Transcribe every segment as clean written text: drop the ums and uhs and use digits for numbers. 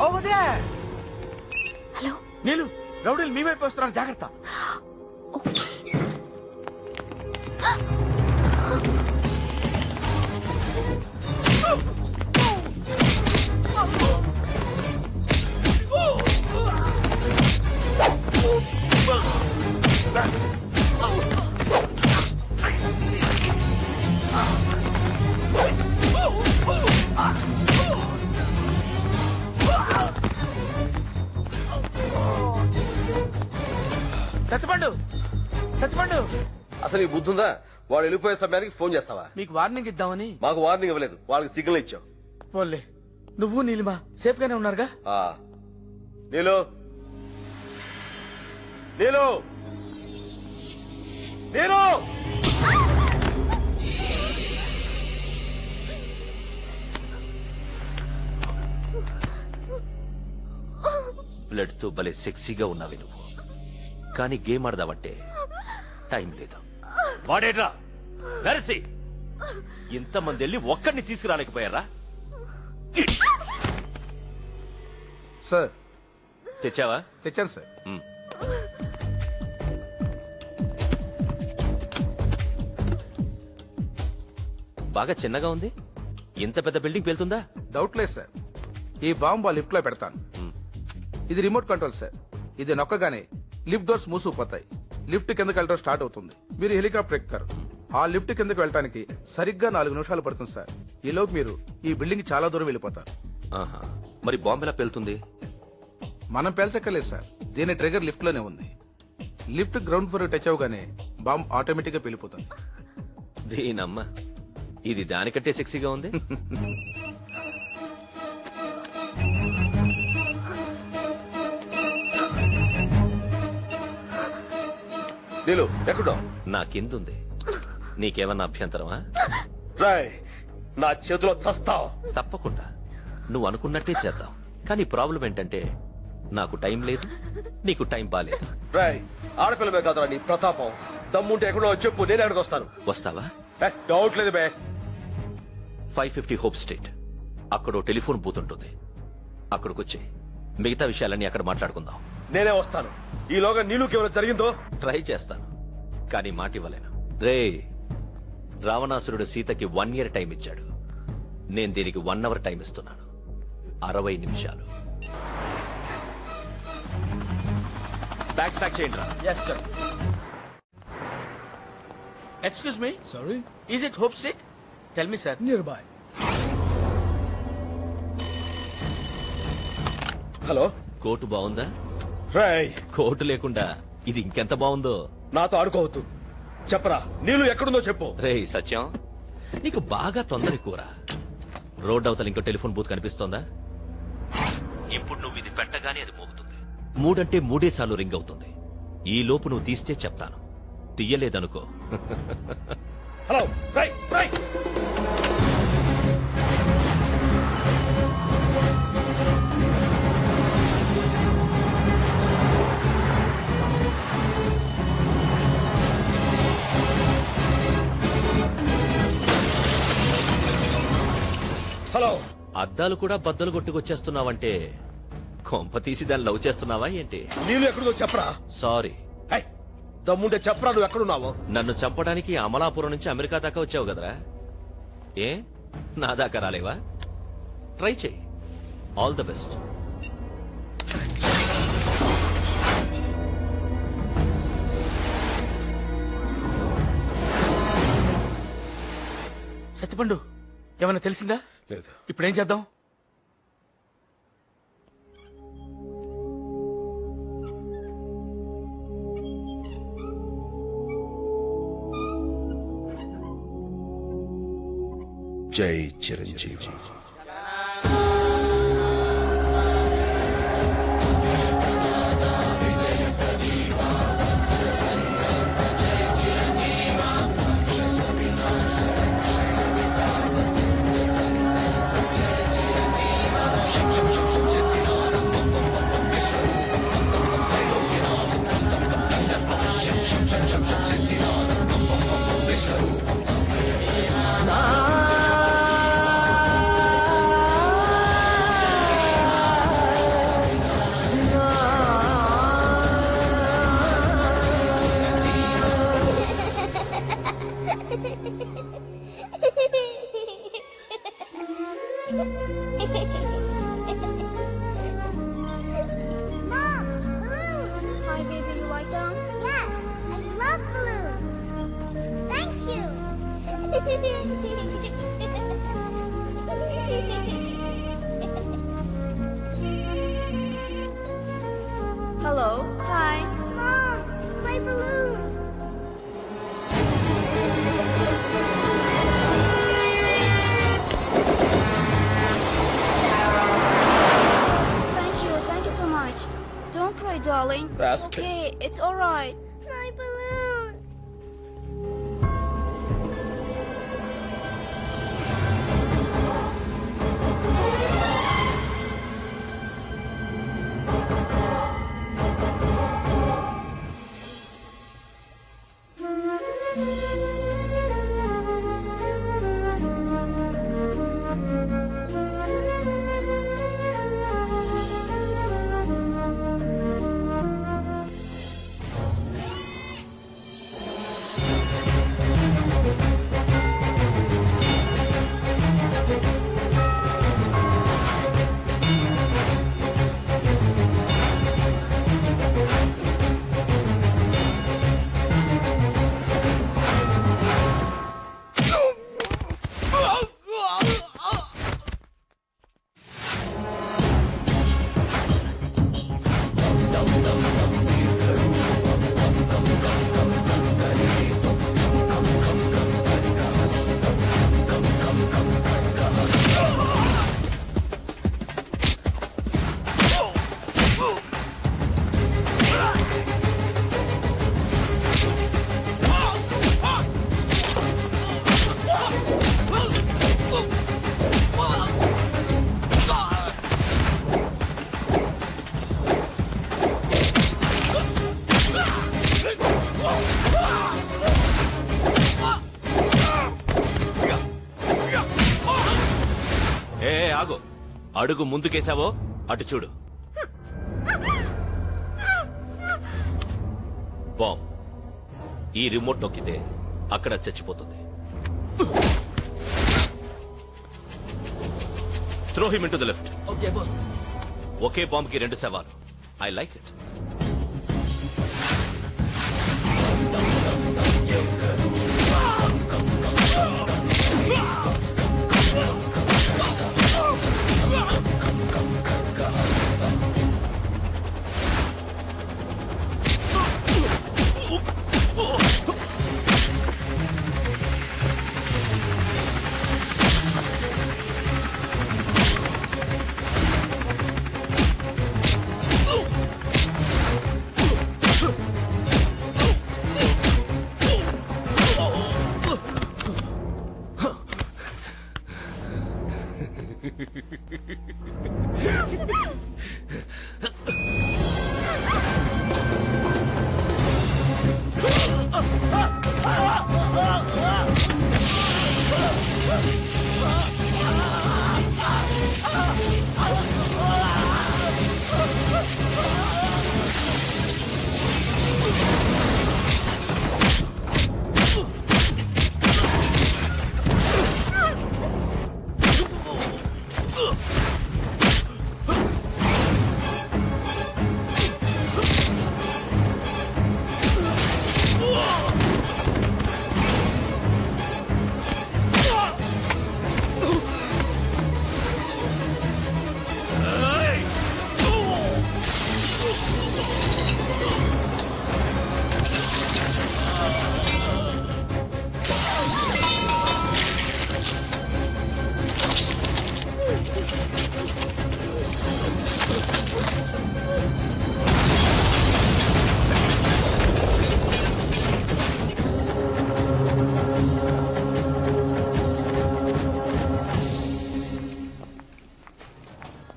Over there. Hello నీలు, రౌడీలు మీ వైపు వస్తున్నారు, జాగ్రత్త. సత్యపండు, సత్యపండు, అసలు ఈ బుద్ధుందా? వాడు వెళ్ళిపోయే సమయానికి ఫోన్ చేస్తావా? మీకు వార్నింగ్ ఇద్దామని. మాకు వార్నింగ్ ఇవ్వలేదు, వాళ్ళకి సిగ్నల్ ఇచ్చావు. పోన్లే, నువ్వు నీలిమా సేఫ్ గానే ఉన్నారుగా? నీలు, నీలు, నీలు. బ్లడ్ తో భలే సెక్సీగా ఉన్నావి నువ్వు, కానీ గేమ్ ఆడదావంటే టైం లేదు. వాడేట్రా వెరసి, ఇంతమంది వెళ్ళి ఒక్కడిని తీసుకురాలేకపోయారా? సార్ తెచ్చావా? తెచ్చాను సార్. బాగా చిన్నగా ఉంది, ఇంత పెద్ద బిల్డింగ్ వెళ్తుందా? డౌట్ లేదు సార్. ఈ బాంబు ఆ లిఫ్ట్ లో పెడతాను. ఇది రిమోట్ కంట్రోల్ సార్. ఇది నొక్కగానే లిఫ్ట్ డోర్స్ మూసుకుపోతాయి. లిఫ్ట్ కిందకి వెళ్ళడం స్టార్ట్ అవుతుంది. మీరు హెలికాప్టర్ ఎక్కుతారు. ఆ లిఫ్ట్ కిందకి వెళ్ళడానికి సరిగ్గా 4 నిమిషాలు పడుతుంది సార్. ఈలోపు మీరు ఈ బిల్డింగ్ చాలా దూరం వెళ్ళిపోతారు. ఆహా, మరి బాంబు ఎలా పేలుతుంది? మనం పేల్చక్కర్లేదు సార్. దీని ట్రిగర్ లిఫ్ట్ లోనే ఉంది. లిఫ్ట్ గ్రౌండ్ ఫ్లోర్ టచ్ అవగానే బాంబ్ ఆటోమేటిక్ గా పేలిపోతుంది. దీనమ్మ, ఇది దానికంటే సెక్సీగా ఉంది. నీలు ఎక్కడో నాకెందుంది, నీకేమన్నా అభ్యంతరమా? రాయ్, నా చేతిలో చస్తావు. తప్పకుండా నువ్వు అనుకున్నట్టే చేద్దాం. కానీ ప్రాబ్లం ఏంటంటే నాకు టైం లేదు, నీకు టైం బాలేదు. రాయ్, ఆడపిల్లమే కాదురా నీ ప్రతాపం. దమ్ముంటే ఎక్కడో చెప్పు, నేను ఎక్కడికి వస్తాను. వస్తావా? డౌట్ లేదు బే. 550 హోప్ స్ట్రీట్, అక్కడో టెలిఫోన్ బూత్ ఉంటుంది. అక్కడికొచ్చి మిగతా విషయాలన్నీ అక్కడ మాట్లాడుకుందాం. నేనే వస్తాను. ఈలోగా నీళ్ళకి ఏమైనా జరిగిందో ట్రై చేస్తాను, కానీ మాట ఇవ్వలేను. రే, రావణాసురుడు సీతకి 1 year టైం ఇచ్చాడు. నేను దీనికి 1 hour టైం ఇస్తున్నాను. 60 నిమిషాలు. బ్యాగ్స్ ప్యాక్ చేయండి రా. Yes sir. Excuse me, Sorry? Is it hope street? Tell me sir. Nearby. Hello. Coat బాగుందా? రాయ్, కోటు లేకుండా ఇది ఇంకెంత బాగుందో. నాతో ఆడుకోవద్దు. చెప్పరా, నీళ్ళు ఎక్కడుందో చెప్పు. రే సత్యం, నీకు బాగా తొందర కూర. రోడ్ అవతల ఇంకో టెలిఫోన్ బూత్ కనిపిస్తోందా? ఇప్పుడు నువ్వు ఇది పెట్టగానే అది మోగుతుంది. 3 అంటే 3 సార్లు రింగ్ అవుతుంది. ఈ లోపు నువ్వు తీస్తే చెప్తాను, తీయలేదనుకో. హలో. రై రై. హలో. అద్దాలు కూడా బద్దలు కొట్టుకొచ్చేస్తున్నావంటే కొంప తీసి దాన్ని లవ్ చేస్తున్నావా ఏంటి? నీళ్ళు ఎక్కడుందో చెప్పరా. సారీ. దమ్ముంటే చెప్పరా, నువ్వు ఎక్కడున్నావు? నన్ను చంపడానికి అమలాపురం నుంచి అమెరికా దాకా వచ్చావు కదరా. ఏ నా దాకా రాలేవా? ట్రై చేయి. All the best. సత్యపండు, ఏమైనా తెలిసిందా? లేదు. ఇప్పుడేం చేద్దాం? జై Chiranjeevi. Hello. Hi. Mom, my balloon. Thank you so much. Don't cry, darling. That's It's okay, it's alright. My balloon. ఏ ఆగు, అడుగు ముందుకేసావో అటు చూడు. బాంబ్ ఈ రిమోట్ నొక్కితే అక్కడ చచ్చిపోతుంది. Throw him in to the left. Okay bomb కి 2 శవాలు. I like it.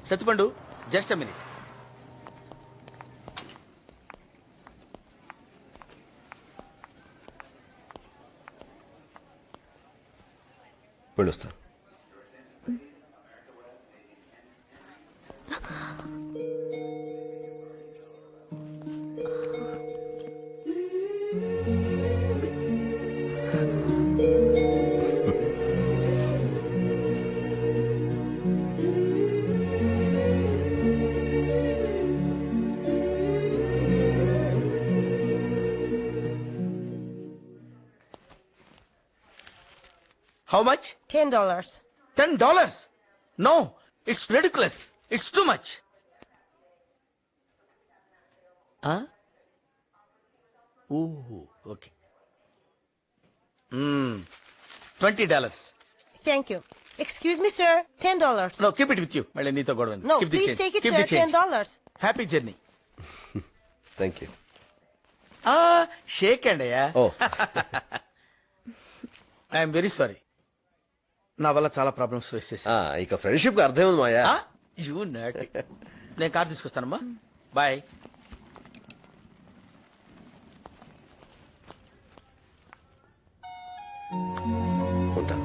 Sattipandu, just a minute. వెళ్ళొస్తాను. How much? $10. $10? No, it's ridiculous. It's too much. Okay $20. Thank you. Excuse me, sir. $10. No keep it with you మళ్ళీ నీతో గొడవ No, please take it, sir. $10. Happy journey thank you shake and అయ్యా ఓ I'm very sorry నా వల్ల చాలా problems face చేశా ఇక ఫ్రెండ్షిప్ కి అర్థం ఉంది మాయా యూ నట్ నేను కార్ తీసుకొస్తానమ్మా బాయ్ ఉంటా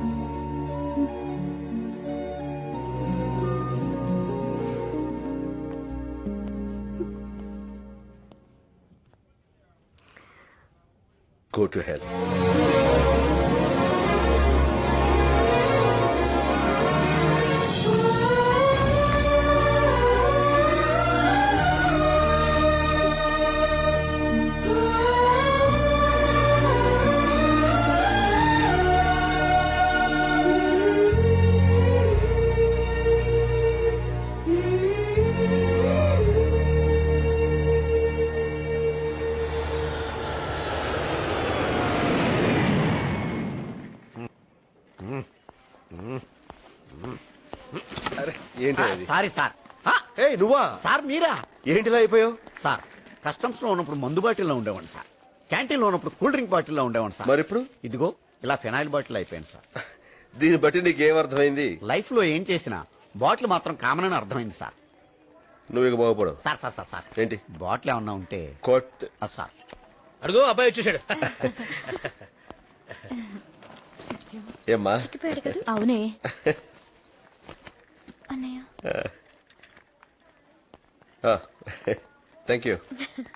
Go to hell. అరే ఏంటి అది సారీ సార్ ఏ నువ్వా సార్ మీరా ఏంటిలా అయిపోయావు సార్ కస్టమ్స్ లో ఉన్నప్పుడు మందు బాటిల్లో ఉండేవాడిని సార్ క్యాంటీన్ లో ఉన్నప్పుడు కూల్ డ్రింక్ బాటిల్లో ఉండేవాడిని సార్ మరి ఇప్పుడు ఇదిగో ఇలా ఫినాయిల్ బాటిల్ అయిపోయింది సార్ దీన్ని బట్టి నీకేం అర్థమైంది లైఫ్ లో ఏం చేసినా బాటిల్ మాత్రం కామన్ అని అర్థమైంది సార్ నువ్వు ఇక బాగుపడవు సార్ సార్ సార్ సార్ ఏంటి బాటిల్ ఏమన్నా ఉంటే కొట్ సార్ అడుగు అబ్బాయి వచ్చేసాడు ఏమ్మా అవునే అన్నయ్య థ్యాంక్ యూ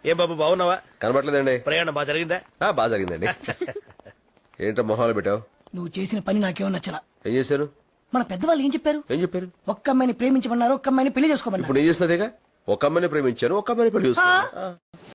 ఏ బాబు బాగున్నావా కనబట్లేదండి ప్రయాణం బాగా జరిగిందా బాగా జరిగిందండి ఏంటో మొహాలు పెట్టావు నువ్వు చేసిన పని నాకేమో నచ్చలా ఏం చేశారు మన పెద్దవాళ్ళు ఏం చెప్పారు ఏం చెప్పారు ఒక్క అమ్మాయిని ప్రేమించమన్నారు ఒక్క అమ్మాయిని పెళ్లి చేసుకోమన్నారు ఇప్పుడు ఏం చేస్తున్నదేగా ఒక అమ్మని ప్రేమించాను ఒక అమ్మని పెళ్లి చూసుకున్నాను